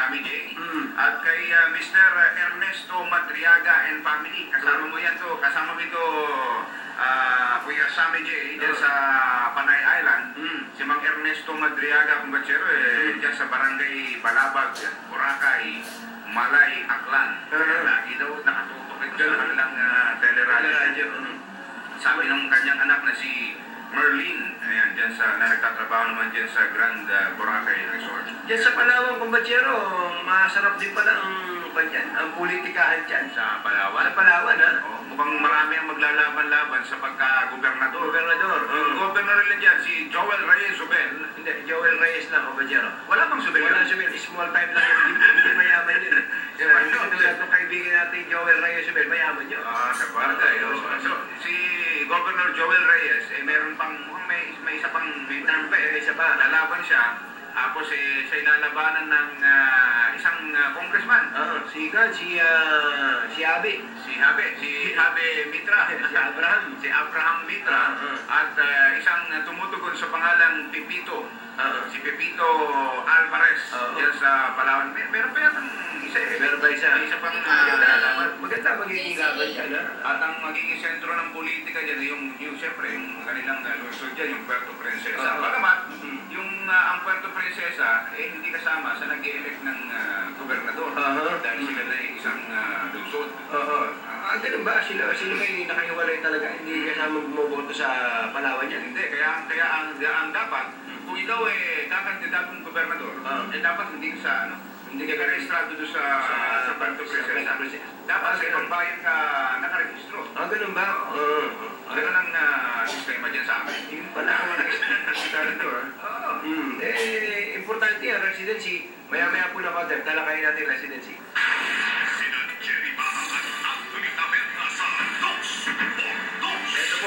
Sammy J. At kay Mr. Ernesto Madriaga and family. Kasama mo yan to. Kasama mo ito, Kuya Sammy J. Dyan sa Panay Island. Si Mang Ernesto Madriaga, kumbatsero, dyan sa Barangay Balabag, Boracay, Malay, Aklan. Lagi daw nakatutok ito sa kanilang teleradyo. Sabi ng kanyang anak na si Merlin, ayan, dyan sa, na nagtatrabaho naman dyan sa Grand Boracay Resort. Diyan sa Palawan, kumbatsero, masarap din pala ang politikahan dyan. Sa Palawan? Sa Palawan, ha? Oh, mukhang marami ang maglalaban-laban sa pagka-gobernador. Gobernador. Gobernador rin dyan, si Joel Reyes Subel. Hindi, Joel Reyes lang, kumbatsero. Wala bang Subel? Wala Subel, small time lang yun. Hindi mayaman yun. Hindi tulad ng kaibigan natin, Joel Reyes Subel, mayaman yun. Sa bagay. So, si Governor Joel Reyes, meron pang, mukhang may isa pang May isa pa. lalaban siya. Tapos siya inalabanan ng isang congressman. Si Abe. Si Habe Mitra. Si Abraham Mitra. At isang tumutugon sa pangalang Pepito. Si Pepito Alvarez. Yan sa Palawan. Meron pa yan isa. Meron pa isa. May isa pang lalaban. Maganda magiging laban yan, ha? At ang magiging sentro ng politika dyan, yung siyempre, yung kanilang lungsod dyan, yung Puerto Princesa. Bagamat, ang Puerto Princesa, hindi kasama sa nag-elect ng gobernador. Dahil sila na isang lungsod. Ganun ba? Sila may nakahiwalay talaga. Hindi kasama bumoboto sa Palawan yan. Hindi, kaya ang dapat, kung ikaw kakandidatong gobernador, dapat hindi ka sa hindi ka rehistrado doon sa Puerto Princesa. Dapat sa ibang bayan ka nakarehistro. Ganun ba? Ganun ang sistema dyan sa amin. Yung pala ako na-registrado. Importante yan, residency. Maya-maya po na contact, talakayin natin residency.